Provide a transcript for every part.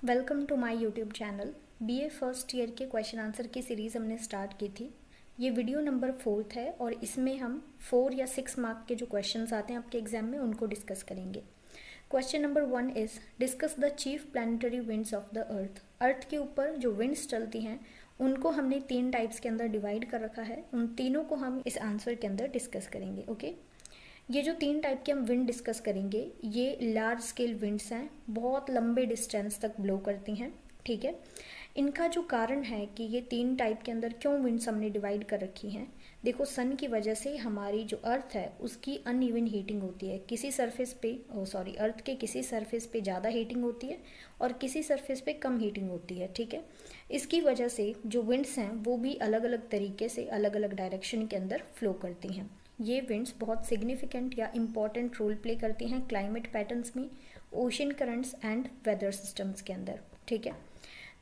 Welcome to my YouTube channel. BA first year के question answer की series हमने start की थी। ये वीडियो नंबर 4 है और इसमें हम 4 या 6 मार्क के जो क्वेश्चंस आते हैं आपके एग्जाम में उनको डिस्कस करेंगे। Question number 1 is discuss the chief planetary winds of the earth. Earth के ऊपर जो विंड्स चलती हैं उनको हमने 3 टाइप्स के अंदर डिवाइड कर रखा है। उन तीनों को हम इस आंसर के अंदर डिस्कस करेंगे। ओके, ये जो 3 टाइप के हम विंड डिस्कस करेंगे ये लार्ज स्केल विंड्स हैं, बहुत लंबे डिस्टेंस तक ब्लो करती हैं। ठीक है, इनका जो कारण है कि ये 3 टाइप के अंदर क्यों विंड्स हमने डिवाइड कर रखी हैं, देखो सन की वजह से हमारी जो अर्थ है उसकी अनइवन हीटिंग होती है। किसी सरफेस पे अर्थ के किसी सरफेस पे ज़्यादा हीटिंग होती है और किसी सरफेस पे कम हीटिंग होती है। ठीक है, इसकी वजह से जो विंड्स हैं वो भी अलग अलग तरीके से अलग अलग डायरेक्शन के अंदर फ्लो करती हैं। ये विंड्स बहुत सिग्निफिकेंट या इम्पॉर्टेंट रोल प्ले करती हैं क्लाइमेट पैटर्न्स में, ocean currents and weather systems के अंदर। ठीक है,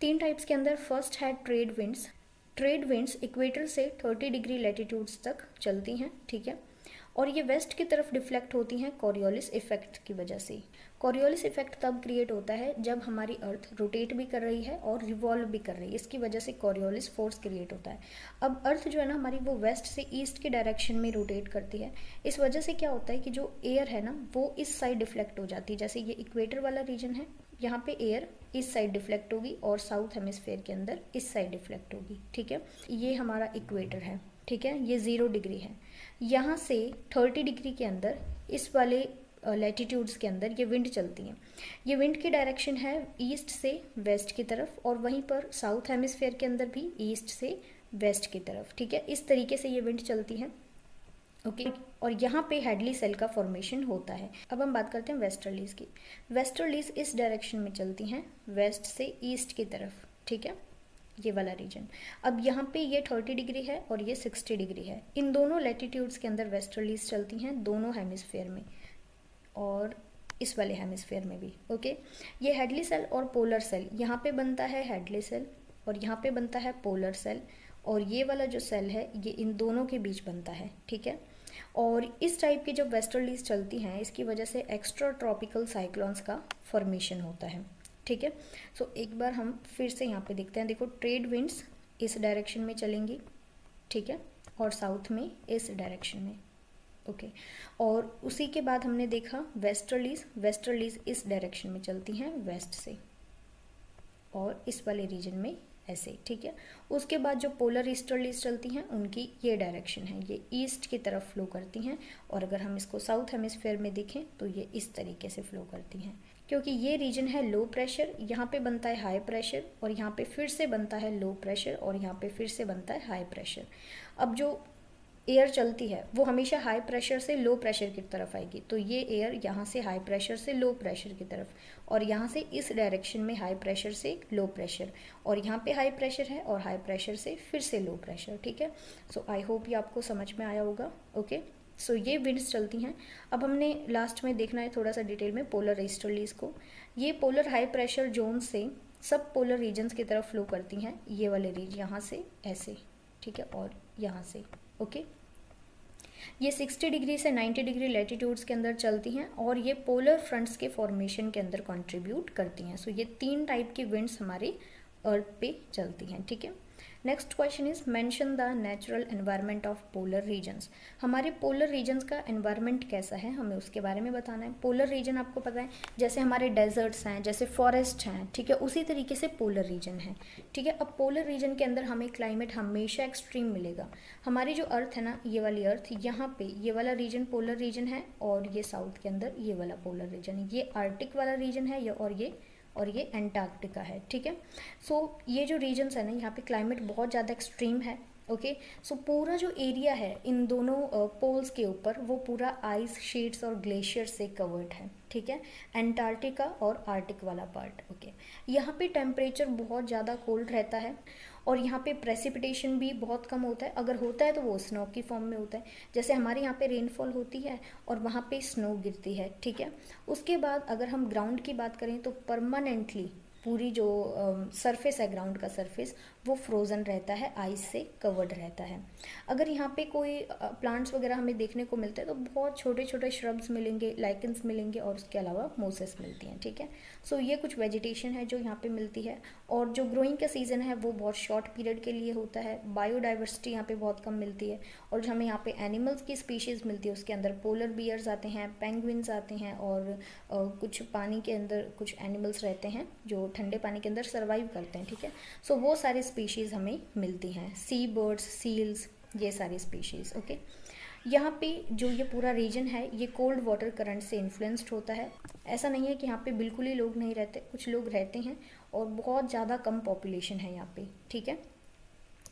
3 टाइप्स के अंदर फर्स्ट है trade winds. Trade winds equator से 30 डिग्री लैटिट्यूड्स तक चलती हैं। ठीक है, और ये वेस्ट की तरफ डिफ्लेक्ट होती हैं कॉरियोलिस इफेक्ट की वजह से। कॉरियोलिस इफेक्ट तब क्रिएट होता है जब हमारी अर्थ रोटेट भी कर रही है और रिवॉल्व भी कर रही है, इसकी वजह से कॉरियोलिस फोर्स क्रिएट होता है। अब अर्थ जो है ना हमारी वो वेस्ट से ईस्ट के डायरेक्शन में रोटेट करती है। इस वजह से क्या होता है कि जो एयर है ना वो इस साइड डिफ्लेक्ट हो जाती है। जैसे ये इक्वेटर वाला रीजन है, यहाँ पे एयर इस साइड डिफ्लेक्ट होगी और साउथ हेमिस्फेयर के अंदर इस साइड डिफ्लेक्ट होगी। ठीक है, ये हमारा इक्वेटर है। ठीक है, ये 0 डिग्री है। यहाँ से 30 डिग्री के अंदर इस वाले लैटिट्यूड्स के अंदर ये विंड चलती हैं। ये विंड की डायरेक्शन है ईस्ट से वेस्ट की तरफ और वहीं पर साउथ हेमिस्फेयर के अंदर भी ईस्ट से वेस्ट की तरफ। ठीक है, इस तरीके से ये विंड चलती हैं। ओके, और यहाँ पे हेडली सेल का फॉर्मेशन होता है। अब हम बात करते हैं वेस्टर्लीज की। वेस्टर्लीज इस डायरेक्शन में चलती हैं वेस्ट से ईस्ट की तरफ। ठीक है, ये वाला रीजन। अब यहाँ पे ये 30 डिग्री है और ये 60 डिग्री है। इन दोनों लैटिट्यूड्स के अंदर वेस्टर्लीज चलती हैं दोनों हेमिस्फेयर में और इस वाले हेमिस्फेयर में भी। ओके, ये हेडली सेल और पोलर सेल, यहाँ पे बनता है हेडली सेल और यहाँ पे बनता है पोलर सेल, और ये वाला जो सेल है ये इन दोनों के बीच बनता है। ठीक है, और इस टाइप की जब वेस्टर्लीज चलती हैं इसकी वजह से एक्स्ट्रा ट्रॉपिकल साइक्लोन्स का फॉर्मेशन होता है। ठीक है, सो एक बार हम फिर से यहाँ पे देखते हैं। देखो, ट्रेड विंड्स इस डायरेक्शन में चलेंगी। ठीक है, और साउथ में इस डायरेक्शन में। ओके, और उसी के बाद हमने देखा वेस्टर्लीज इस डायरेक्शन में चलती हैं वेस्ट से और इस वाले रीजन में ऐसे। ठीक है, उसके बाद जो पोलर ईस्टर्लीज चलती हैं उनकी ये डायरेक्शन है, ये ईस्ट की तरफ फ्लो करती हैं। और अगर हम इसको साउथ हेमिस्फेयर में देखें तो ये इस तरीके से फ्लो करती हैं। क्योंकि ये रीजन है लो प्रेशर, यहाँ पे बनता है हाई प्रेशर और यहाँ पे फिर से बनता है लो प्रेशर और यहाँ पे फिर से बनता है हाई प्रेशर। अब जो एयर चलती है वो हमेशा हाई प्रेशर से लो प्रेशर की तरफ आएगी, तो ये एयर यहाँ से हाई प्रेशर से लो प्रेशर की तरफ और यहाँ से इस डायरेक्शन में हाई प्रेशर से लो प्रेशर, और यहाँ पे हाई प्रेशर है और हाई प्रेशर से फिर से लो प्रेशर। ठीक है, सो आई होप ये आपको समझ में आया होगा। ओके, सो ये विंड्स चलती हैं। अब हमने लास्ट में देखना है थोड़ा सा डिटेल में पोलर ईस्टर्लीज को। ये पोलर हाई प्रेशर जोन से सब पोलर रीजन्स की तरफ फ्लो करती हैं, ये वाले रीज यहाँ से ऐसे। ठीक है, और यहाँ से। ओके, ये 60 डिग्री से 90 डिग्री लैटिट्यूड्स के अंदर चलती हैं और ये पोलर फ्रंट्स के फॉर्मेशन के अंदर कंट्रीब्यूट करती हैं। सो ये 3 टाइप की विंड्स हमारी अर्थ पे चलती हैं। ठीक है, next question is mention the natural environment of polar regions. हमारे पोलर रीजन्स का एनवायरनमेंट कैसा है हमें उसके बारे में बताना है। पोलर रीजन आपको पता है जैसे हमारे डेजर्ट्स हैं, जैसे फॉरेस्ट हैं। ठीक है, उसी तरीके से पोलर रीजन है। ठीक है, अब पोलर रीजन के अंदर हमें क्लाइमेट हमेशा एक्सट्रीम मिलेगा। हमारी जो अर्थ है ना, ये वाली अर्थ, यहाँ पे ये वाला रीजन पोलर रीजन है और ये साउथ के अंदर ये वाला पोलर रीजन है। ये आर्टिक वाला रीजन है और ये एंटार्क्टिका है। ठीक है, सो ये जो रीजन्स है ना यहाँ पे क्लाइमेट बहुत ज़्यादा एक्सट्रीम है। ओके, सो पूरा जो एरिया है इन दोनों पोल्स के ऊपर वो पूरा आइस शीट्स और ग्लेशियर से कवर्ड है। ठीक है, एंटार्क्टिका और आर्टिक वाला पार्ट। ओके, यहाँ पे टेम्परेचर बहुत ज़्यादा कोल्ड रहता है और यहाँ पे प्रेसिपिटेशन भी बहुत कम होता है। अगर होता है तो वो स्नो की फॉर्म में होता है, जैसे हमारे यहाँ पे रेनफॉल होती है और वहाँ पे स्नो गिरती है। ठीक है, उसके बाद अगर हम ग्राउंड की बात करें तो परमानेंटली पूरी जो सरफेस है, ग्राउंड का सरफेस, वो फ्रोज़न रहता है, आइस से कवर्ड रहता है। अगर यहाँ पे कोई प्लांट्स वगैरह हमें देखने को मिलते हैं तो बहुत छोटे छोटे श्रब्स मिलेंगे, लाइकन्स मिलेंगे और उसके अलावा मोसेस मिलती हैं, ठीक है। सो ये कुछ वेजिटेशन है जो यहाँ पे मिलती है। और जो ग्रोइंग का सीज़न है वो बहुत शॉर्ट पीरियड के लिए होता है। बायोडाइवर्सिटी यहाँ पे बहुत कम मिलती है। और जो हमें यहाँ पे एनिमल्स की स्पीशीज़ मिलती है उसके अंदर पोलर बियर्स आते हैं, पेंगुइन्स आते हैं और कुछ पानी के अंदर कुछ एनिमल्स रहते हैं जो ठंडे पानी के अंदर सर्वाइव करते हैं, ठीक है। सो वो सारी स्पीशीज़ हमें मिलती हैं, सी बर्ड्स, सील्स, ये सारी स्पीशीज़, ओके। यहाँ पे जो ये पूरा रीजन है ये कोल्ड वाटर करंट से इन्फ्लुएंस्ड होता है। ऐसा नहीं है कि यहाँ पे बिल्कुल ही लोग नहीं रहते, कुछ लोग रहते हैं और बहुत ज़्यादा कम पॉपुलेशन है यहाँ पे, ठीक है,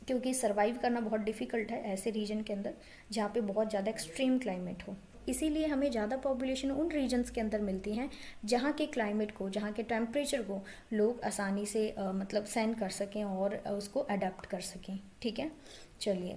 क्योंकि सर्वाइव करना बहुत डिफ़िकल्ट है ऐसे रीजन के अंदर जहाँ पे बहुत ज़्यादा एक्सट्रीम क्लाइमेट हो। इसीलिए हमें ज़्यादा पॉपुलेशन उन रीजन्स के अंदर मिलती हैं जहाँ के क्लाइमेट को, जहाँ के टेम्परेचर को लोग आसानी से मतलब सहन कर सकें और उसको अडेप्ट कर सकें, ठीक है। चलिए,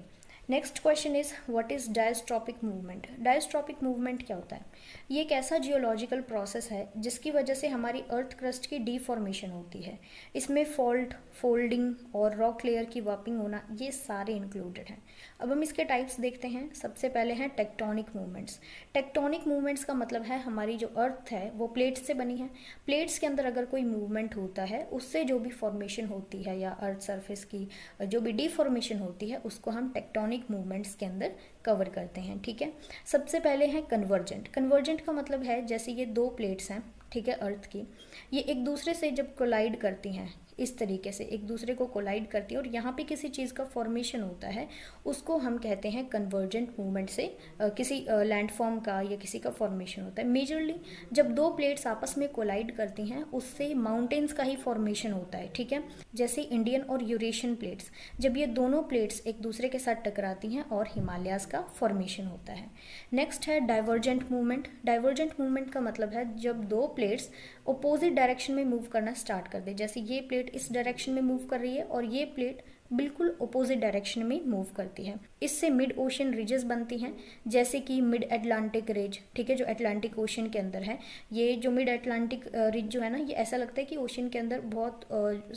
next question is what is diastrophic movement. Diastrophic movement क्या होता है? ये एक ऐसा जियोलॉजिकल प्रोसेस है जिसकी वजह से हमारी अर्थ क्रस्ट की डीफॉर्मेशन होती है। इसमें फॉल्ट, फोल्डिंग और रॉक लेयर की वार्पिंग होना, ये सारे इंक्लूडेड हैं। अब हम इसके टाइप्स देखते हैं। सबसे पहले हैं टेक्टोनिक मूवमेंट्स। टेक्टोनिक मूवमेंट्स का मतलब है हमारी जो अर्थ है वो प्लेट्स से बनी है। प्लेट्स के अंदर अगर कोई मूवमेंट होता है उससे जो भी फॉर्मेशन होती है या अर्थ सरफेस की जो भी डीफॉर्मेशन होती है उसको हम टेक्टोनिक मूवमेंट्स के अंदर कवर करते हैं, ठीक है। सबसे पहले है कन्वर्जेंट। कन्वर्जेंट का मतलब है जैसे ये दो प्लेट्स हैं, ठीक है, अर्थ की, ये एक दूसरे से जब कोलाइड करती हैं, इस तरीके से एक दूसरे को कोलाइड करती है और यहाँ पे किसी चीज़ का फॉर्मेशन होता है, उसको हम कहते हैं कन्वर्जेंट मूवमेंट से किसी लैंडफॉर्म का या किसी का फॉर्मेशन होता है। मेजरली जब दो प्लेट्स आपस में कोलाइड करती हैं उससे माउंटेन्स का ही फॉर्मेशन होता है, ठीक है। जैसे इंडियन और यूरेशियन प्लेट्स, जब ये दोनों प्लेट्स एक दूसरे के साथ टकराती हैं और हिमालयाज़ का फॉर्मेशन होता है। नेक्स्ट है डाइवर्जेंट मूवमेंट। डाइवर्जेंट मूवमेंट का मतलब है जब दो प्लेट्स अपोजिट डायरेक्शन में मूव करना स्टार्ट कर दे। जैसे ये प्लेट इस डायरेक्शन में मूव कर रही है और ये प्लेट बिल्कुल अपोजिट डायरेक्शन में मूव करती है। इससे मिड ओशन रिजेस बनती हैं, जैसे कि मिड अटलांटिक रिज, ठीक है, जो अटलांटिक ओशन के अंदर है। ये जो मिड अटलांटिक रिज जो है ना, ये ऐसा लगता है कि ओशन के अंदर बहुत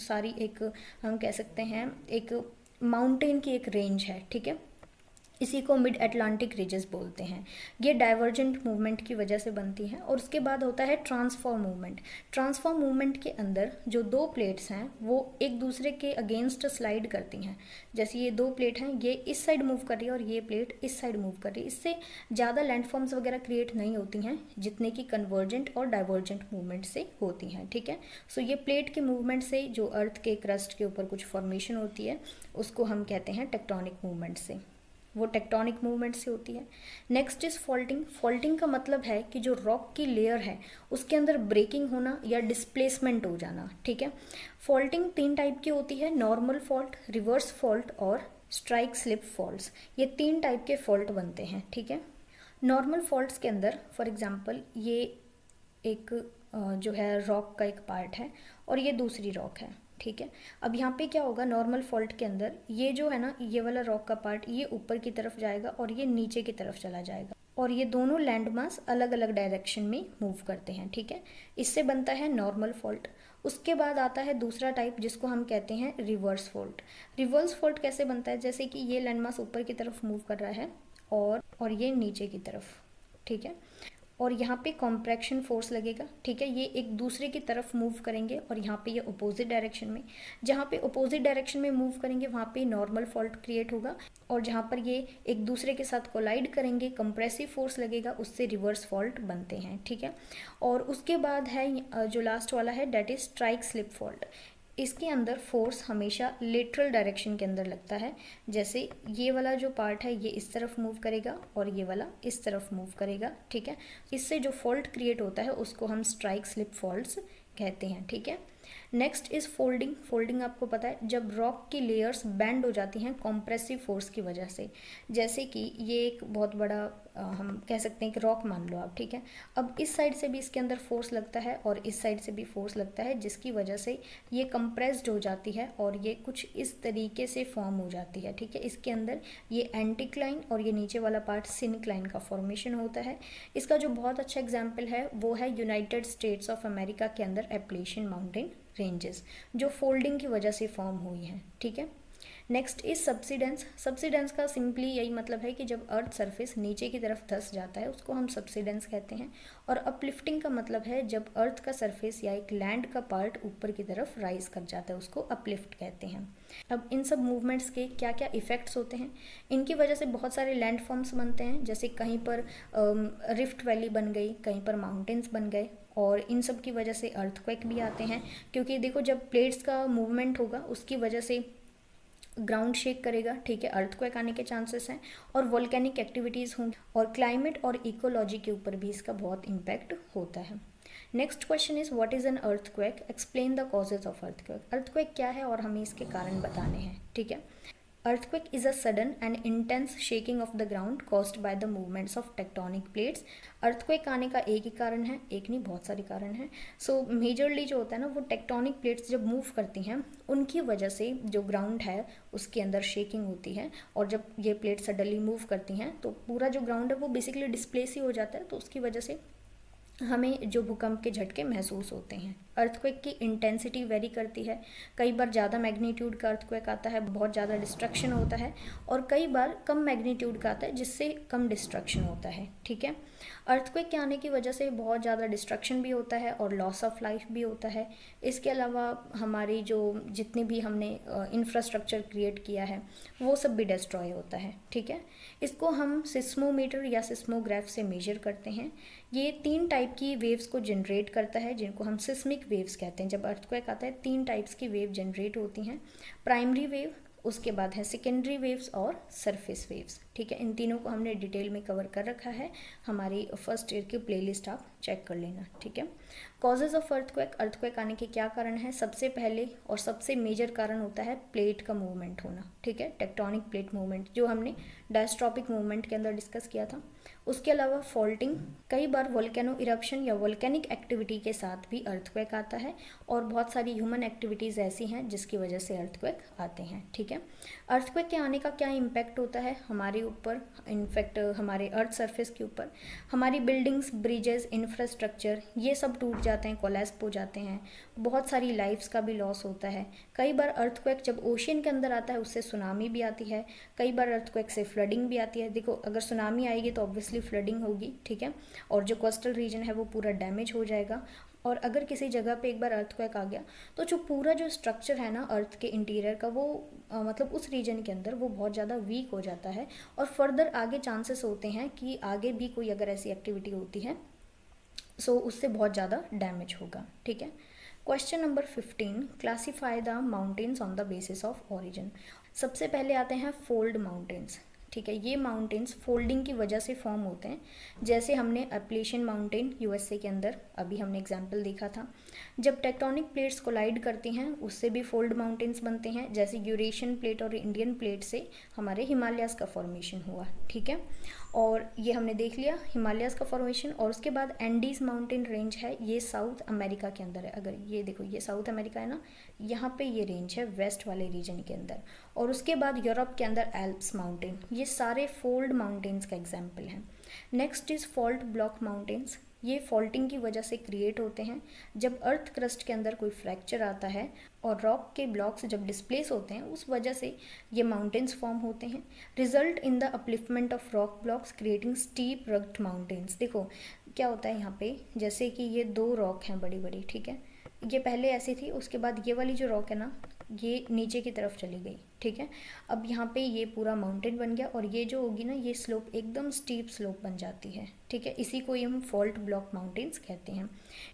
सारी एक हम कह सकते हैं एक माउंटेन की एक रेंज है, ठीक है। इसी को मिड अटलांटिक रिजेस बोलते हैं। ये डाइवर्जेंट मूवमेंट की वजह से बनती हैं। और उसके बाद होता है ट्रांसफॉर्म मूवमेंट। ट्रांसफॉर्म मूवमेंट के अंदर जो दो प्लेट्स हैं वो एक दूसरे के अगेंस्ट स्लाइड करती हैं। जैसे ये दो प्लेट हैं, ये इस साइड मूव कर रही है और ये प्लेट इस साइड मूव कर रही है। इससे ज़्यादा लैंडफॉर्म्स वगैरह क्रिएट नहीं होती हैं जितने की कन्वर्जेंट और डाइवर्जेंट मूवमेंट से होती हैं, ठीक है। सो ये प्लेट के मूवमेंट से जो अर्थ के क्रस्ट के ऊपर कुछ फॉर्मेशन होती है उसको हम कहते हैं टेक्टोनिक मूवमेंट से, वो टेक्टोनिक मूवमेंट से होती है। Next is faulting. फॉल्टिंग का मतलब है कि जो रॉक की लेयर है उसके अंदर ब्रेकिंग होना या डिस्प्लेसमेंट हो जाना, ठीक है। फॉल्टिंग तीन टाइप की होती है, नॉर्मल फॉल्ट, रिवर्स फॉल्ट और स्ट्राइक स्लिप फॉल्ट्स। ये तीन टाइप के फॉल्ट बनते हैं, ठीक है। नॉर्मल फॉल्ट्स के अंदर फॉर एग्जांपल ये एक जो है रॉक का एक पार्ट है और ये दूसरी रॉक है, ठीक है। अब यहाँ पे क्या होगा, नॉर्मल फॉल्ट के अंदर ये जो है ना, ये वाला रॉक का पार्ट ये ऊपर की तरफ जाएगा और ये नीचे की तरफ चला जाएगा और ये दोनों लैंड मास अलग अलग डायरेक्शन में मूव करते हैं, ठीक है। इससे बनता है नॉर्मल फॉल्ट। उसके बाद आता है दूसरा टाइप जिसको हम कहते हैं रिवर्स फॉल्ट। रिवर्स फॉल्ट कैसे बनता है, जैसे कि ये लैंड मास ऊपर की तरफ मूव कर रहा है और ये नीचे की तरफ, ठीक है, और यहाँ पे कॉम्प्रेक्शन फोर्स लगेगा, ठीक है। ये एक दूसरे की तरफ मूव करेंगे और यहाँ पे ये अपोजिट डायरेक्शन में, जहाँ पे अपोजिट डायरेक्शन में मूव करेंगे वहाँ पे नॉर्मल फॉल्ट क्रिएट होगा और जहाँ पर ये एक दूसरे के साथ कोलाइड करेंगे कंप्रेसिव फोर्स लगेगा, उससे रिवर्स फॉल्ट बनते हैं, ठीक है। और उसके बाद है जो लास्ट वाला है that is strike slip fault. इसके अंदर फोर्स हमेशा लेटरल डायरेक्शन के अंदर लगता है। जैसे ये वाला जो पार्ट है ये इस तरफ मूव करेगा और ये वाला इस तरफ मूव करेगा, ठीक है। इससे जो फॉल्ट क्रिएट होता है उसको हम स्ट्राइक स्लिप फॉल्ट्स कहते हैं, ठीक है। Next is folding. फोल्डिंग आपको पता है जब रॉक की लेयर्स बैंड हो जाती हैं कॉम्प्रेसिव फोर्स की वजह से। जैसे कि ये एक बहुत बड़ा हम कह सकते हैं कि रॉक मान लो आप, ठीक है। अब इस साइड से भी इसके अंदर फोर्स लगता है और इस साइड से भी फोर्स लगता है, जिसकी वजह से ये कंप्रेस्ड हो जाती है और ये कुछ इस तरीके से फॉर्म हो जाती है, ठीक है। इसके अंदर ये एंटीक्लाइन और ये नीचे वाला पार्ट सिनक्लाइन का फॉर्मेशन होता है। इसका जो बहुत अच्छा एग्जाम्पल है वो है यूनाइटेड स्टेट्स ऑफ अमेरिका के अंदर एप्लेशियन माउंटेन रेंजेस जो फोल्डिंग की वजह से फॉर्म हुई हैं, ठीक है। Next is subsidence. सब्सिडेंस का सिंपली यही मतलब है कि जब अर्थ सरफेस नीचे की तरफ धंस जाता है उसको हम सब्सिडेंस कहते हैं। और अपलिफ्टिंग का मतलब है जब अर्थ का सरफेस या एक लैंड का पार्ट ऊपर की तरफ राइज कर जाता है, उसको अपलिफ्ट कहते हैं। अब इन सब मूवमेंट्स के क्या क्या इफ़ेक्ट्स होते हैं, इनकी वजह से बहुत सारे लैंड फॉर्म्स बनते हैं, जैसे कहीं पर रिफ्ट वैली बन गई, कहीं पर माउंटेन्स बन गए, और इन सब की वजह से अर्थक्वेक भी आते हैं। क्योंकि देखो जब प्लेट्स का मूवमेंट होगा उसकी वजह से ग्राउंड शेक करेगा, ठीक है, अर्थक्वेक आने के चांसेस हैं। और वोल्केनिक एक्टिविटीज़ होंगी और क्लाइमेट और इकोलॉजी के ऊपर भी इसका बहुत इम्पैक्ट होता है। Next question is what is an earthquake, explain the causes of earthquake. Earthquake क्या है और हमें इसके कारण बताने हैं, ठीक है। Earthquake is a sudden and intense shaking of the ground caused by the movements of tectonic plates. Earthquake आने का एक ही कारण है, एक नहीं बहुत सारे कारण हैं। सो मेजरली जो होता है ना वो टेक्टोनिक प्लेट्स जब मूव करती हैं उनकी वजह से जो ग्राउंड है उसके अंदर शेकिंग होती है, और जब ये प्लेट सडनली मूव करती हैं तो पूरा जो ग्राउंड है वो बेसिकली डिस्प्लेस ही हो जाता है, तो उसकी वजह से हमें जो भूकंप के झटके महसूस होते हैं। अर्थक्वेक की इंटेंसिटी वेरी करती है, कई बार ज़्यादा मैग्नीट्यूड का अर्थक्वेक आता है, बहुत ज़्यादा डिस्ट्रक्शन होता है, और कई बार कम मैग्नीट्यूड का आता है जिससे कम डिस्ट्रक्शन होता है, ठीक है। अर्थक्वेक के आने की वजह से बहुत ज़्यादा डिस्ट्रक्शन भी होता है और लॉस ऑफ लाइफ भी होता है। इसके अलावा हमारी जो जितनी भी हमने इंफ्रास्ट्रक्चर क्रिएट किया है वो सब भी डिस्ट्रॉय होता है, ठीक है। इसको हम सिस्मोमीटर या सिस्मोग्राफ से मेजर करते हैं। ये 3 टाइप की वेव्स को जनरेट करता है जिनको हम सिस्मिक वेव्स कहते हैं। जब अर्थक्वेक आता है 3 टाइप्स की वेव जनरेट होती हैं, प्राइमरी वेव, उसके बाद है सेकेंडरी वेव्स और सरफेस वेव्स, ठीक है। इन तीनों को हमने डिटेल में कवर कर रखा है, हमारी फर्स्ट ईयर की प्लेलिस्ट आप चेक कर लेना, ठीक है। कॉजेज ऑफ अर्थक्वेक, अर्थक्वेक आने के क्या कारण हैं, सबसे पहले और सबसे मेजर कारण होता है प्लेट का मूवमेंट होना, ठीक है, टेक्टोनिक प्लेट मूवमेंट जो हमने डायस्ट्रॉपिक मूवमेंट के अंदर डिस्कस किया था। उसके अलावा फॉल्टिंग, कई बार वोल्केनो इरप्शन या वोल्केनिक एक्टिविटी के साथ भी अर्थक्वेक आता है, और बहुत सारी ह्यूमन एक्टिविटीज़ ऐसी हैं जिसकी वजह से अर्थक्वेक आते हैं, ठीक है। अर्थक्वेक के आने का क्या इम्पैक्ट होता है हमारे ऊपर, इनफैक्ट हमारे अर्थ सरफेस के ऊपर, हमारी बिल्डिंग्स, ब्रिजेस, इंफ्रास्ट्रक्चर ये सब टूट जाते हैं, कोलैप्स हो जाते हैं, बहुत सारी लाइफ्स का भी लॉस होता है। कई बार अर्थक्वेक जब ओशियन के अंदर आता है उससे सुनामी भी आती है, कई बार अर्थक्वेक से फ्लडिंग भी आती है। देखो अगर सुनामी आएगी तो ऑब्वियसली फ्लडिंग होगी, ठीक है, और जो कोस्टल रीजन है वो पूरा डैमेज हो जाएगा। और अगर किसी जगह पे एक बार अर्थक्वेक आ गया तो जो पूरा जो स्ट्रक्चर है ना अर्थ के इंटीरियर का वो मतलब उस रीजन के अंदर वो बहुत ज़्यादा वीक हो जाता है, और फर्दर आगे चांसेस होते हैं कि आगे भी कोई अगर ऐसी एक्टिविटी होती है सो उससे बहुत ज़्यादा डैमेज होगा, ठीक है। Question number 15, classify the mountains on the basis of origin. सबसे पहले आते हैं फोल्ड माउंटेन्स, ठीक है। ये माउंटेन्स फोल्डिंग की वजह से फॉर्म होते हैं, जैसे हमने एप्लेशियन माउंटेन यूएसए के अंदर अभी हमने एग्जाम्पल देखा था। जब टेक्टोनिक प्लेट्स कोलाइड करती हैं उससे भी फोल्ड माउंटेन्स बनते हैं, जैसे यूरेशियन प्लेट और इंडियन प्लेट से हमारे हिमालयाज़ का फॉर्मेशन हुआ, ठीक है। और ये हमने देख लिया हिमालयाज़ का फॉर्मेशन। और उसके बाद एंडीज माउंटेन रेंज है, ये साउथ अमेरिका के अंदर है। अगर ये देखो ये साउथ अमेरिका है ना, यहाँ पे ये रेंज है वेस्ट वाले रीजन के अंदर। और उसके बाद यूरोप के अंदर एल्प्स माउंटेन, ये सारे फोल्ड माउंटेन्स का एग्जाम्पल हैं। Next is fault block mountains, ये फॉल्टिंग की वजह से क्रिएट होते हैं जब अर्थ क्रस्ट के अंदर कोई फ्रैक्चर आता है और रॉक के ब्लॉक्स जब डिस्प्लेस होते हैं उस वजह से ये माउंटेन्स फॉर्म होते हैं। Result in the upliftment of rock blocks creating steep rugged mountains. देखो क्या होता है यहाँ पे, जैसे कि ये 2 रॉक हैं बड़ी बड़ी, ठीक है, ये पहले ऐसी थी, उसके बाद ये वाली जो रॉक है ना ये नीचे की तरफ चली गई, ठीक है। अब यहाँ पे ये पूरा माउंटेन बन गया और ये जो होगी ना ये स्लोप एकदम स्टीप स्लोप बन जाती है, ठीक है। इसी को हम फॉल्ट ब्लॉक माउंटेन्स कहते हैं।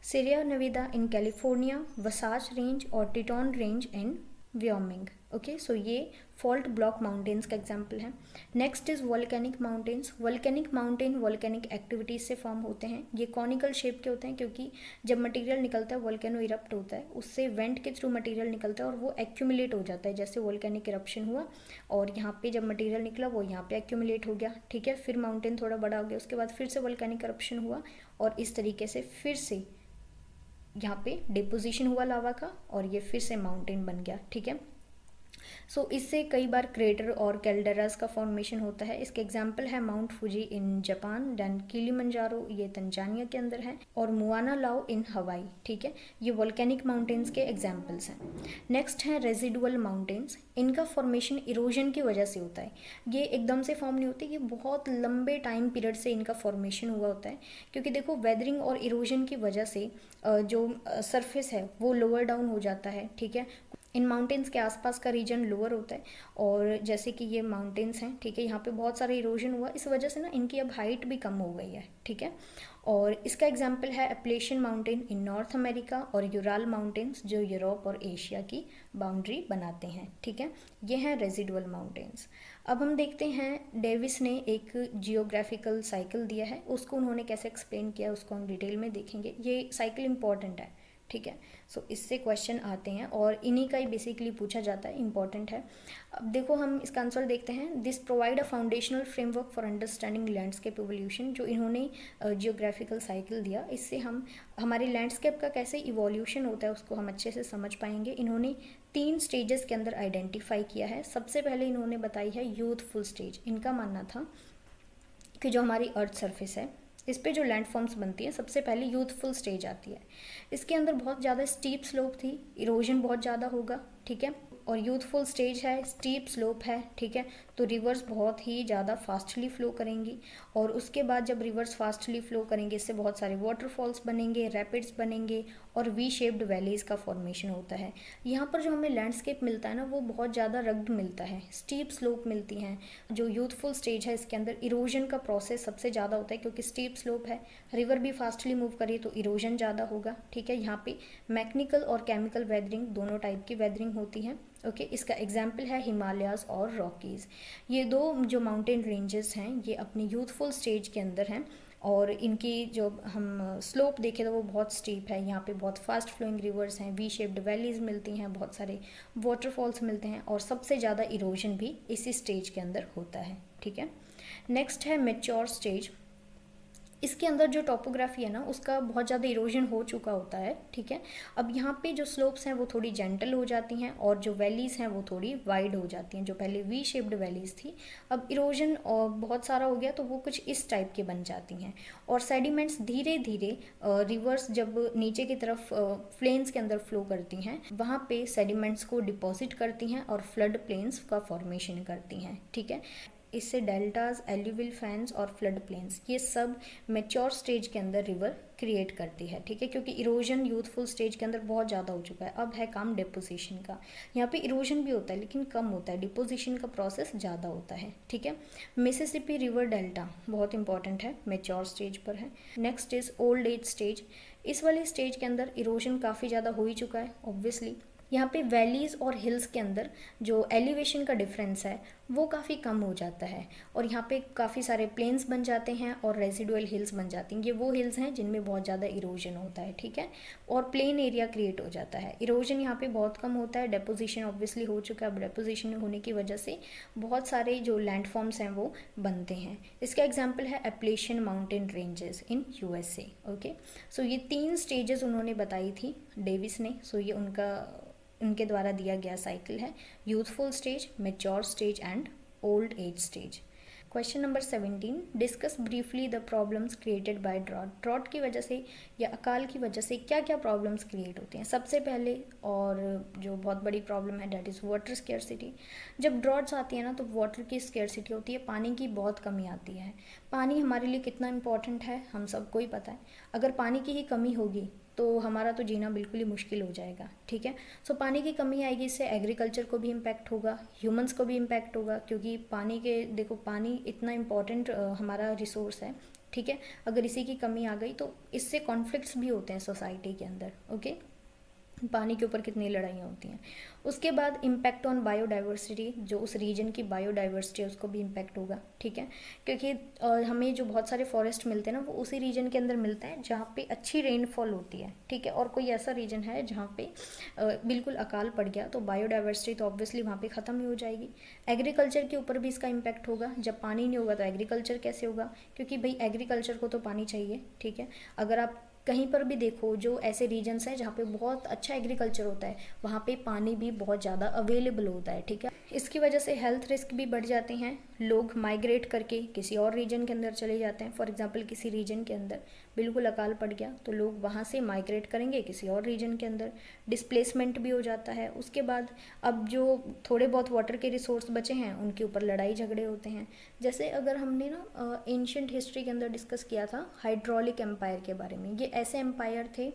सिरिया नेवादा इन कैलिफोर्निया, वसाच रेंज और टिटॉन रेंज इन व्योमिंग, ओके। सो ये फॉल्ट ब्लॉक माउंटेन्स का एग्जाम्पल है। Next is volcanic mountains. Volcanic mountain volcanic activities से फॉर्म होते हैं, ये कॉनिकल शेप के होते हैं क्योंकि जब मटेरियल निकलता है वोल्केनो इरप्ट होता है उससे वेंट के थ्रू मटेरियल निकलता है और वो एक्यूमुलेट हो जाता है, जैसे वोल्केनिक इरप्शन हुआ और यहाँ पे जब मटेरियल निकला वो यहाँ पे एक्यूमुलेट हो गया, ठीक है। फिर माउंटेन थोड़ा बड़ा हो गया, उसके बाद फिर से वोल्केनिक इरप्शन हुआ और इस तरीके से फिर से यहाँ पे डिपोजिशन हुआ लावा का और ये फिर से माउंटेन बन गया, ठीक है। इससे कई बार क्रेटर और कैल्डेरास का फॉर्मेशन होता है। इसके एग्जाम्पल है Mount Fuji in Japan, then Kilimanjaro ये तंजानिया के अंदर है, और मुआना लाओ इन हवाई। ठीक है, ये वोल्केनिक माउंटेन्स के एग्जाम्पल्स हैं। नेक्स्ट है रेजिडुअल माउंटेन्स। इनका फॉर्मेशन इरोजन की वजह से होता है। ये एकदम से फॉर्म नहीं होते, ये बहुत लंबे टाइम पीरियड से इनका फॉर्मेशन हुआ होता है, क्योंकि देखो वेदरिंग और इरोजन की वजह से जो सरफेस है वो लोअर डाउन हो जाता है। ठीक है, इन माउंटेन्स के आसपास का रीजन लोअर होता है, और जैसे कि ये माउंटेन्स हैं, ठीक है, यहाँ पे बहुत सारा इरोजन हुआ, इस वजह से ना इनकी अब हाइट भी कम हो गई है। ठीक है, और इसका एग्जाम्पल है Appalachian mountain in north America और यूराल माउंटेन्स जो यूरोप और एशिया की बाउंड्री बनाते हैं। ठीक है, ये हैं रेजिडुअल माउंटेन्स। अब हम देखते हैं डेविस ने एक जियोग्राफिकल साइकिल दिया है, उसको उन्होंने कैसे एक्सप्लेन किया उसको हम डिटेल में देखेंगे। ये साइकिल इंपॉर्टेंट है। ठीक है, इससे क्वेश्चन आते हैं और इन्हीं का ही बेसिकली पूछा जाता है, इंपॉर्टेंट है। अब देखो हम इसका आंसर देखते हैं। This provide a foundational framework for understanding landscape evolution. जो इन्होंने जियोग्राफिकल साइकिल दिया, इससे हम हमारे लैंडस्केप का कैसे इवोल्यूशन होता है उसको हम अच्छे से समझ पाएंगे। इन्होंने 3 स्टेजेस के अंदर आइडेंटिफाई किया है। सबसे पहले इन्होंने बताई है यूथफुल स्टेज। इनका मानना था कि जो हमारी अर्थ सरफेस है इस पे जो लैंड फॉर्म्स बनती है, सबसे पहले यूथफुल स्टेज आती है। इसके अंदर बहुत ज़्यादा स्टीप स्लोप थी, इरोजन बहुत ज़्यादा होगा। ठीक है, और यूथफुल स्टेज है, स्टीप स्लोप है। ठीक है, तो रिवर्स बहुत ही ज़्यादा फास्टली फ्लो करेंगी, और उसके बाद जब रिवर्स फास्टली फ्लो करेंगे इससे बहुत सारे वाटरफॉल्स बनेंगे, रैपिड्स बनेंगे, और वी शेप्ड वैलीज़ का फॉर्मेशन होता है। यहाँ पर जो हमें लैंडस्केप मिलता है ना वो बहुत ज़्यादा रग्ड मिलता है, स्टीप स्लोप मिलती हैं। जो यूथफुल स्टेज है इसके अंदर इरोजन का प्रोसेस सबसे ज़्यादा होता है, क्योंकि स्टीप स्लोप है, रिवर भी फास्टली मूव करिए तो इरोजन ज़्यादा होगा। ठीक है, यहाँ पे मैकेनिकल और केमिकल वेदरिंग दोनों टाइप की वेदरिंग होती है। ओके, इसका एग्जाम्पल है हिमालयाज़ और रॉकीज़। ये दो जो माउंटेन रेंजेस हैं ये अपनी यूथफुल स्टेज के अंदर हैं, और इनकी जो हम स्लोप देखें तो वो बहुत स्टीप है। यहाँ पे बहुत फास्ट फ्लोइंग रिवर्स हैं, वी शेप्ड वैलीज मिलती हैं, बहुत सारे वाटरफॉल्स मिलते हैं, और सबसे ज़्यादा इरोजन भी इसी स्टेज के अंदर होता है। ठीक है, नेक्स्ट है मेच्योर स्टेज। इसके अंदर जो टोपोग्राफी है ना उसका बहुत ज़्यादा इरोजन हो चुका होता है। ठीक है, अब यहाँ पे जो स्लोप्स हैं वो थोड़ी जेंटल हो जाती हैं, और जो वैलीज़ हैं वो थोड़ी वाइड हो जाती हैं। जो पहले वी शेप्ड वैलीज़ थी, अब इरोजन और बहुत सारा हो गया तो वो कुछ इस टाइप की बन जाती हैं, और सेडिमेंट्स धीरे धीरे रिवर्स जब नीचे की तरफ प्लेन्स के अंदर फ्लो करती हैं वहाँ पे सेडिमेंट्स को डिपॉजिट करती हैं और फ्लड प्लेन्स का फॉर्मेशन करती हैं। ठीक है, इससे डेल्टाज, एल्यूविल फैंस और फ्लड प्लेन्स ये सब मैच्योर स्टेज के अंदर रिवर क्रिएट करती है। ठीक है, क्योंकि इरोजन यूथफुल स्टेज के अंदर बहुत ज़्यादा हो चुका है, अब है काम डिपोजिशन का। यहाँ पे इरोजन भी होता है लेकिन कम होता है, डिपोजिशन का प्रोसेस ज़्यादा होता है। ठीक है, मिसिसिपी रिवर डेल्टा बहुत इंपॉर्टेंट है, मैच्योर स्टेज पर है। Next is old age stage. इस वाली स्टेज के अंदर इरोजन काफ़ी ज़्यादा हो ही चुका है ऑब्वियसली। यहाँ पे वैलीज़ और हिल्स के अंदर जो एलिवेशन का डिफरेंस है वो काफ़ी कम हो जाता है, और यहाँ पे काफ़ी सारे प्लेन्स बन जाते हैं और रेजिडुअल हिल्स बन जाती हैं। ये वो हिल्स हैं जिनमें बहुत ज़्यादा इरोजन होता है। ठीक है, और प्लेन एरिया क्रिएट हो जाता है। इरोजन यहाँ पे बहुत कम होता है, डेपोजिशन ऑब्वियसली हो चुका है। अब डेपोजिशन होने की वजह से बहुत सारे जो लैंडफॉर्म्स हैं वो बनते हैं। इसका एग्जाम्पल है Appalachian mountain ranges in USA। Okay, ये 3 स्टेजेस उन्होंने बताई थी डेविस ने। ये उनके द्वारा दिया गया साइकिल है, youthful stage, mature stage and old age stage. Question number 17, discuss briefly the problems created by drought. Drought की वजह से या अकाल की वजह से क्या क्या प्रॉब्लम्स क्रिएट होते हैं। सबसे पहले और जो बहुत बड़ी प्रॉब्लम है दैट इज़ वाटर स्केर्सिटी। जब ड्रॉट्स आती है ना तो वाटर की स्केर्सिटी होती है, पानी की बहुत कमी आती है। पानी हमारे लिए कितना इंपॉर्टेंट है हम सबको ही पता है। अगर पानी की ही कमी होगी तो हमारा तो जीना बिल्कुल ही मुश्किल हो जाएगा। ठीक है, पानी की कमी आएगी, इससे एग्रीकल्चर को भी इम्पैक्ट होगा, ह्यूमंस को भी इम्पैक्ट होगा, क्योंकि पानी इतना इम्पॉर्टेंट हमारा रिसोर्स है। ठीक है, अगर इसी की कमी आ गई तो इससे कॉन्फ्लिक्ट्स भी होते हैं सोसाइटी के अंदर। ओके, पानी के ऊपर कितनी लड़ाइयाँ होती हैं। उसके बाद इम्पैक्ट ऑन बायोडाइवर्सिटी, जो उस रीजन की बायोडाइवर्सिटी है उसको भी इम्पैक्ट होगा। ठीक है, क्योंकि हमें जो बहुत सारे फॉरेस्ट मिलते हैं ना वो उसी रीजन के अंदर मिलते हैं जहाँ पे अच्छी रेनफॉल होती है। ठीक है, और कोई ऐसा रीजन है जहाँ पे बिल्कुल अकाल पड़ गया तो बायोडाइवर्सिटी तो ऑब्वियसली वहाँ पे ख़त्म ही हो जाएगी। एग्रीकल्चर के ऊपर भी इसका इम्पैक्ट होगा। जब पानी नहीं होगा तो एग्रीकल्चर कैसे होगा, क्योंकि भाई एग्रीकल्चर को तो पानी चाहिए। ठीक है, अगर आप कहीं पर भी देखो जो ऐसे रीजन्स हैं जहाँ पे बहुत अच्छा एग्रीकल्चर होता है, वहाँ पे पानी भी बहुत ज़्यादा अवेलेबल होता है, ठीक है। इसकी वजह से हेल्थ रिस्क भी बढ़ जाते हैं, लोग माइग्रेट करके किसी और रीजन के अंदर चले जाते हैं। फॉर एग्जांपल किसी रीजन के अंदर बिल्कुल अकाल पड़ गया तो लोग वहाँ से माइग्रेट करेंगे किसी और रीजन के अंदर, डिस्प्लेसमेंट भी हो जाता है। उसके बाद अब जो थोड़े बहुत वाटर के रिसोर्स बचे हैं उनके ऊपर लड़ाई झगड़े होते हैं। जैसे अगर हमने ना एंशिएंट हिस्ट्री के अंदर डिस्कस किया था हाइड्रोलिक एम्पायर के बारे में, ये ऐसे एम्पायर थे,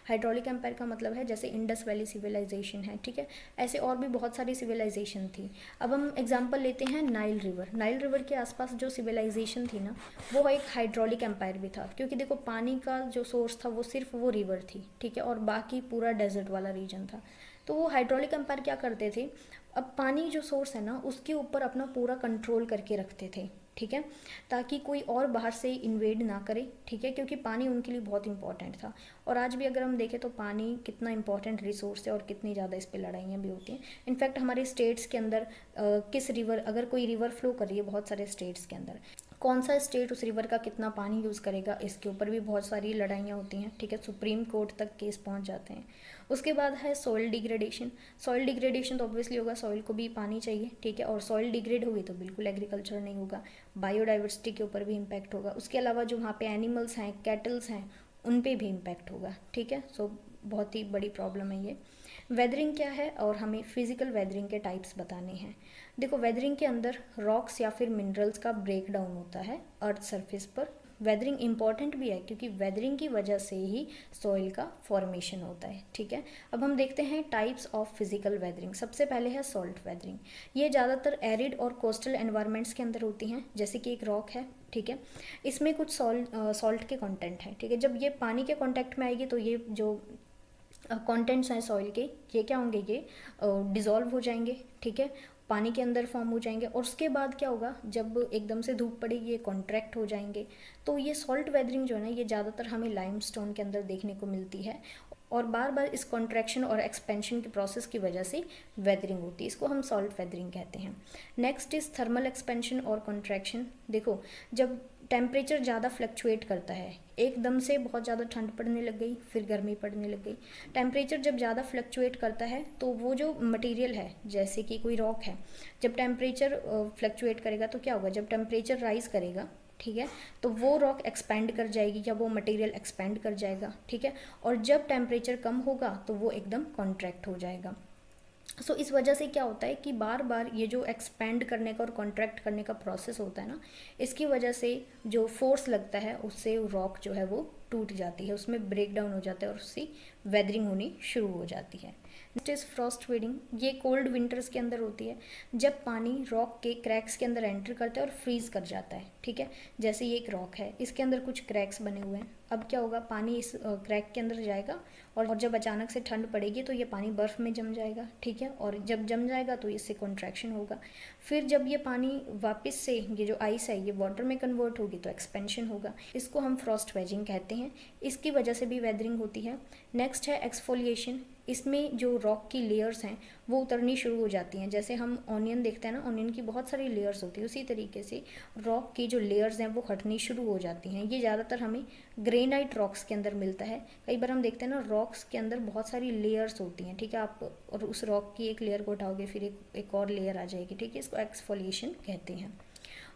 हाइड्रोलिक एम्पायर का मतलब है जैसे इंडस वैली सिविलाइजेशन है, ठीक है, ऐसे और भी बहुत सारी सिविलाइजेशन थी। अब हम एग्जांपल लेते हैं नाइल रिवर। नाइल रिवर के आसपास जो सिविलाइजेशन थी ना वो एक हाइड्रोलिक एम्पायर भी था, क्योंकि देखो पानी का जो सोर्स था वो सिर्फ वो रिवर थी, ठीक है, और बाकी पूरा डेजर्ट वाला रीजन था। तो वो हाइड्रोलिक एम्पायर क्या करते थे, अब पानी जो सोर्स है ना उसके ऊपर अपना पूरा कंट्रोल करके रखते थे, ठीक है, ताकि कोई और बाहर से इन्वेड ना करे, ठीक है, क्योंकि पानी उनके लिए बहुत इंपॉर्टेंट था। और आज भी अगर हम देखें तो पानी कितना इंपॉर्टेंट रिसोर्स है और कितनी ज़्यादा इस पे लड़ाइयाँ भी होती हैं। इनफैक्ट हमारे स्टेट्स के अंदर किस रिवर, अगर कोई रिवर फ्लो कर रही है बहुत सारे स्टेट्स के अंदर, कौन सा स्टेट उस रिवर का कितना पानी यूज़ करेगा, इसके ऊपर भी बहुत सारी लड़ाइयाँ होती हैं, ठीक है, सुप्रीम कोर्ट तक केस पहुँच जाते हैं। उसके बाद है सॉइल डिग्रेडेशन। सॉइल डिग्रेडेशन तो ऑब्वियसली होगा, सॉइल को भी पानी चाहिए, ठीक है, और सॉइल डिग्रेड होगी तो बिल्कुल एग्रीकल्चर नहीं होगा, बायोडाइवर्सिटी के ऊपर भी इम्पैक्ट होगा। उसके अलावा जो वहाँ पे एनिमल्स हैं, कैटल्स हैं, उन पे भी इम्पैक्ट होगा, ठीक है। सो बहुत ही बड़ी प्रॉब्लम है ये। वेदरिंग क्या है और हमें फिजिकल वेदरिंग के टाइप्स बताने हैं। देखो वेदरिंग के अंदर रॉक्स या फिर मिनरल्स का ब्रेक डाउन होता है अर्थ सरफेस पर। वेदरिंग इंपॉर्टेंट भी है क्योंकि वेदरिंग की वजह से ही सॉइल का फॉर्मेशन होता है, ठीक है। अब हम देखते हैं टाइप्स ऑफ फिजिकल वेदरिंग। सबसे पहले है सॉल्ट वेदरिंग। ये ज़्यादातर एरिड और कोस्टल एनवायरनमेंट्स के अंदर होती हैं, जैसे कि एक रॉक है, ठीक है, इसमें कुछ सॉल्ट के कंटेंट हैं, ठीक है। जब ये पानी के कांटेक्ट में आएगी तो ये जो कंटेंट्स हैं सॉइल के, ये क्या होंगे, ये डिज़ोल्व हो जाएंगे, ठीक है, पानी के अंदर फॉर्म हो जाएंगे। और उसके बाद क्या होगा, जब एकदम से धूप पड़ेगी ये कॉन्ट्रैक्ट हो जाएंगे। तो ये सॉल्ट वेदरिंग जो है ना ये ज़्यादातर हमें लाइमस्टोन के अंदर देखने को मिलती है, और बार बार इस कॉन्ट्रैक्शन और एक्सपेंशन के प्रोसेस की वजह से वेदरिंग होती है, इसको हम सॉल्ट वेदरिंग कहते हैं। नेक्स्ट इज थर्मल एक्सपेंशन और कॉन्ट्रैक्शन। देखो जब टेम्परेचर ज़्यादा फ्लक्चुएट करता है, एकदम से बहुत ज़्यादा ठंड पड़ने लग गई फिर गर्मी पड़ने लग गई, टेम्परेचर जब ज़्यादा फ्लक्चुएट करता है तो वो जो मटेरियल है जैसे कि कोई रॉक है, जब टेम्परेचर फ्लक्चुएट करेगा तो क्या होगा, जब टेम्परेचर राइज करेगा, ठीक है, तो वो रॉक एक्सपेंड कर जाएगी या वो मटेरियल एक्सपेंड कर जाएगा, ठीक है, और जब टेम्परेचर कम होगा तो वो एकदम कॉन्ट्रैक्ट हो जाएगा। सो इस वजह से क्या होता है कि बार बार ये जो एक्सपेंड करने का और कॉन्ट्रैक्ट करने का प्रोसेस होता है ना, इसकी वजह से जो फोर्स लगता है उससे रॉक जो है वो टूट जाती है, उसमें ब्रेक डाउन हो जाता है और उससे वेदरिंग होनी शुरू हो जाती है। Next is Frost wedding. ये कोल्ड विंटर्स के अंदर होती है, जब पानी रॉक के क्रैक्स के अंदर एंटर करता है और फ्रीज कर जाता है, ठीक है। जैसे ये एक रॉक है, इसके अंदर कुछ क्रैक्स बने हुए हैं, अब क्या होगा, पानी इस क्रैक के अंदर जाएगा और जब अचानक से ठंड पड़ेगी तो ये पानी बर्फ़ में जम जाएगा, ठीक है, और जब जम जाएगा तो इससे कॉन्ट्रैक्शन होगा। फिर जब ये पानी वापस से ये जो आइस है ये वाटर में कन्वर्ट होगी तो एक्सपेंशन होगा, इसको हम फ्रॉस्ट वेजिंग कहते हैं, इसकी वजह से भी वेदरिंग होती है। नेक्स्ट है एक्सफोलिएशन। इसमें जो रॉक की लेयर्स हैं वो उतरनी शुरू हो जाती हैं, जैसे हम ऑनियन देखते हैं ना, ऑनियन की बहुत सारी लेयर्स होती है, उसी तरीके से रॉक की जो लेयर्स हैं वो हटनी शुरू हो जाती हैं। ये ज़्यादातर हमें ग्रेनाइट रॉक्स के अंदर मिलता है। कई बार हम देखते हैं ना रॉक्स के अंदर बहुत सारी लेयर्स होती हैं, ठीक है, आप और उस रॉक की एक लेयर को उठाओगे फिर एक और लेयर आ जाएगी, ठीक है, इसको एक्सफोलिएशन कहते हैं।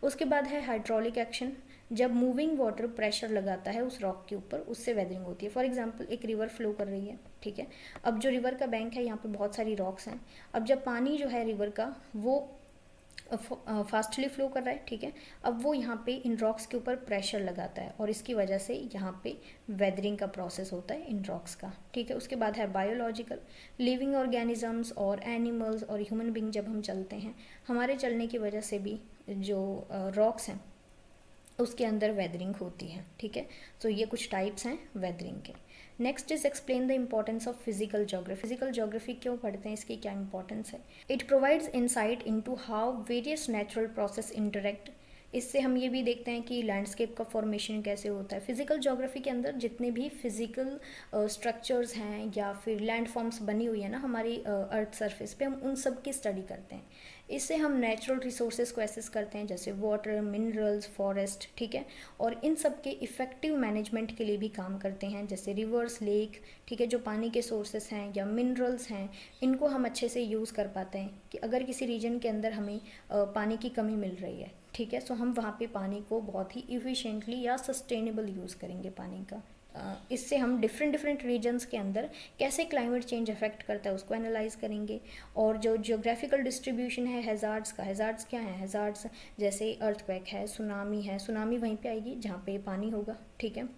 उसके बाद है हाइड्रोलिक एक्शन। जब मूविंग वाटर प्रेशर लगाता है उस रॉक के ऊपर, उससे वेदरिंग होती है। फॉर एग्जांपल एक रिवर फ्लो कर रही है, ठीक है, अब जो रिवर का बैंक है यहाँ पे बहुत सारी रॉक्स हैं, अब जब पानी जो है रिवर का वो फास्टली फ्लो कर रहा है, ठीक है, अब वो यहाँ पे इन रॉक्स के ऊपर प्रेशर लगाता है और इसकी वजह से यहाँ पे वेदरिंग का प्रोसेस होता है इन रॉक्स का, ठीक है। उसके बाद है बायोलॉजिकल। लिविंग ऑर्गेनिजम्स और एनिमल्स और ह्यूमन बींग जब हम चलते हैं, हमारे चलने की वजह से भी जो रॉक्स हैं उसके अंदर वेदरिंग होती है, ठीक है। तो ये कुछ टाइप्स हैं वेदरिंग के। Next is explain the importance of physical geography. Physical geography क्यों पढ़ते हैं, इसकी क्या इंपॉर्टेंस है। It provides insight into how various natural process interact. इससे हम ये भी देखते हैं कि लैंडस्केप का फॉर्मेशन कैसे होता है। फिजिकल ज्योग्राफी के अंदर जितने भी फिजिकल स्ट्रक्चर्स हैं या फिर लैंड फॉर्म्स बनी हुई है ना हमारी अर्थ सरफेस पे, हम उन सब की स्टडी करते हैं। इससे हम नेचुरल रिसोर्सेज को एसेस करते हैं, जैसे वाटर, मिनरल्स, फॉरेस्ट, ठीक है, और इन सब के इफ़ेक्टिव मैनेजमेंट के लिए भी काम करते हैं, जैसे रिवर्स, लेक, ठीक है, जो पानी के सोर्सेस हैं या मिनरल्स हैं, इनको हम अच्छे से यूज़ कर पाते हैं कि अगर किसी रीजन के अंदर हमें पानी की कमी मिल रही है, ठीक है, सो हम वहाँ पे पानी को बहुत ही इफ़िशेंटली या सस्टेनेबल यूज़ करेंगे पानी का। इससे हम डिफरेंट रीजन्स के अंदर कैसे क्लाइमेट चेंज अफेक्ट करता है उसको एनालाइज करेंगे। और जो जियोग्राफिकल डिस्ट्रीब्यूशन है हैज़ार्ड्स का, हैज़ार्ड्स क्या है, हैज़ार्ड्स जैसे अर्थक्वेक है, सुनामी है, सुनामी वहीं पे आएगी जहाँ पे पानी होगा, ठीक है।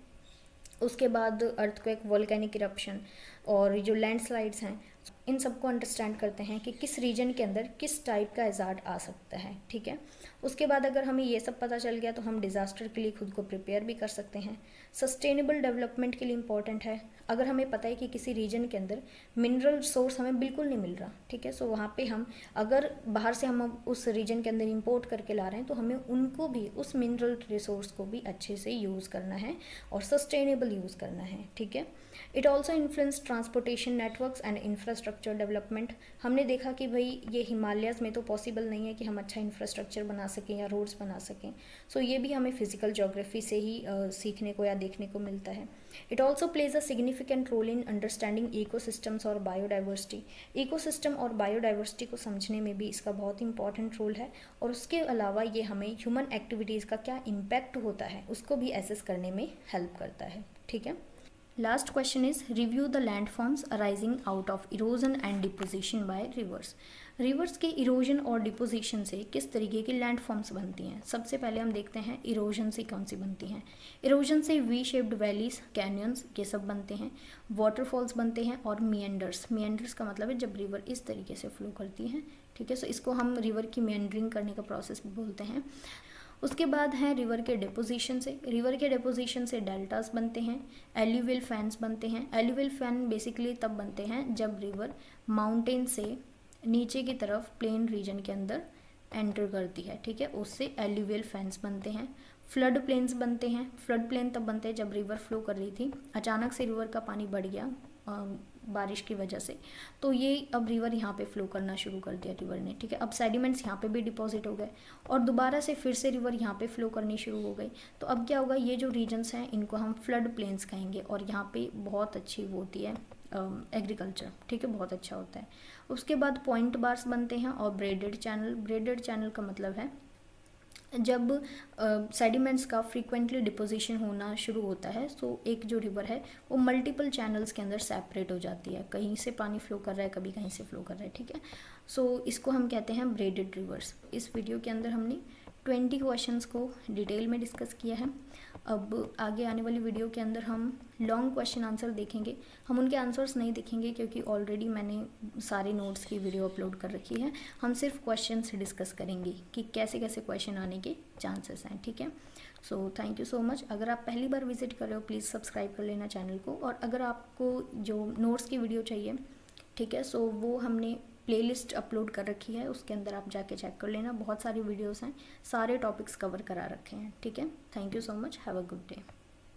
उसके बाद अर्थक्वेक, वोल्केनिक इरप्शन और जो लैंडस्लाइड्स हैं, इन सबको अंडरस्टैंड करते हैं कि किस रीजन के अंदर किस टाइप का हैज़ार्ड आ सकता है, ठीक है। उसके बाद अगर हमें ये सब पता चल गया तो हम डिज़ास्टर के लिए खुद को प्रिपेयर भी कर सकते हैं। सस्टेनेबल डेवलपमेंट के लिए इम्पॉर्टेंट है, अगर हमें पता है कि किसी रीजन के अंदर मिनरल सोर्स हमें बिल्कुल नहीं मिल रहा, ठीक है, सो वहाँ पे हम अगर बाहर से हम उस रीजन के अंदर इंपोर्ट करके ला रहे हैं तो हमें उनको भी, उस मिनरल रिसोर्स को भी अच्छे से यूज़ करना है और सस्टेनेबल यूज़ करना है, ठीक है। It also influence transportation networks and infrastructure development. हमने देखा कि भाई ये हिमालयाज़ में तो पॉसिबल नहीं है कि हम अच्छा इंफ्रास्ट्रक्चर बना सकें या रोड्स बना सकें, सो ये भी हमें फिजिकल ज्योग्राफी से ही सीखने को या देखने को मिलता है। It also plays a significant role in understanding ecosystems और बायोडाइवर्सिटी। इकोसिस्टम और बायोडाइवर्सिटी को समझने में भी इसका बहुत इंपॉर्टेंट रोल है, और उसके अलावा ये हमें ह्यूमन एक्टिविटीज़ का क्या इम्पैक्ट होता है उसको भी एसेस करने में हेल्प करता है, ठीक है। Last question is review the landforms arising out of erosion and deposition by rivers. Rivers के इरोजन और डिपोजिशन से किस तरीके की लैंडफॉर्म्स बनती हैं। सबसे पहले हम देखते हैं इरोजन से कौन सी बनती हैं। इरोजन से वी शेप्ड वैलीज, कैनियंस, ये सब बनते हैं। वाटरफॉल्स बनते हैं और मिएंडर्स। मिएंडर्स का मतलब है जब रिवर इस तरीके से फ्लो करती है, ठीक है, सो इसको हम रिवर की मिएंडरिंग करने का प्रोसेस भी बोलते हैं। उसके बाद है रिवर के डिपोजिशन से। रिवर के डिपोजिशन से डेल्टास बनते हैं, एल्यूवियल फैन्स बनते हैं। एल्यूवियल फैन बेसिकली तब बनते हैं जब रिवर माउंटेन से नीचे की तरफ प्लेन रीजन के अंदर एंटर करती है, ठीक है, उससे एल्यूवियल फैन्स बनते हैं। फ्लड प्लेन्स बनते हैं। फ्लड प्लेन तब बनते हैं जब रिवर फ्लो कर रही थी, अचानक से रिवर का पानी बढ़ गया बारिश की वजह से, तो ये अब रिवर यहाँ पे फ्लो करना शुरू कर दिया रिवर ने, ठीक है। अब सेडिमेंट्स यहाँ पे भी डिपॉजिट हो गए और दोबारा से फिर से रिवर यहाँ पे फ्लो करनी शुरू हो गई। तो अब क्या होगा, ये जो रीजन्स हैं इनको हम फ्लड प्लेन्स कहेंगे, और यहाँ पे बहुत अच्छी वो होती है एग्रीकल्चर, ठीक है, बहुत अच्छा होता है। उसके बाद पॉइंट बार्स बनते हैं और ब्रेडेड चैनल। ब्रेडेड चैनल का मतलब है जब सेडिमेंट्स का फ्रीक्वेंटली डिपोजिशन होना शुरू होता है, सो एक जो रिवर है वो मल्टीपल चैनल्स के अंदर सेपरेट हो जाती है, कहीं से पानी फ्लो कर रहा है, कभी कहीं से फ्लो कर रहा है, ठीक है। सो इसको हम कहते हैं ब्रेडेड रिवर्स। इस वीडियो के अंदर हमने 20 क्वेश्चंस को डिटेल में डिस्कस किया है। अब आगे आने वाली वीडियो के अंदर हम लॉन्ग क्वेश्चन आंसर देखेंगे। हम उनके आंसर्स नहीं देखेंगे क्योंकि ऑलरेडी मैंने सारे नोट्स की वीडियो अपलोड कर रखी है। हम सिर्फ क्वेश्चन से डिस्कस करेंगे कि कैसे कैसे क्वेश्चन आने के चांसेस हैं, ठीक है। So thank you so much. अगर आप पहली बार विजिट कर रहे हो प्लीज़ सब्सक्राइब कर लेना चैनल को, और अगर आपको जो नोट्स की वीडियो चाहिए, ठीक है, सो वो हमने प्लेलिस्ट अपलोड कर रखी है, उसके अंदर आप जाके चेक कर लेना। बहुत सारी वीडियोस हैं, सारे टॉपिक्स कवर करा रखे हैं, ठीक है। Thank you so much, have a good day.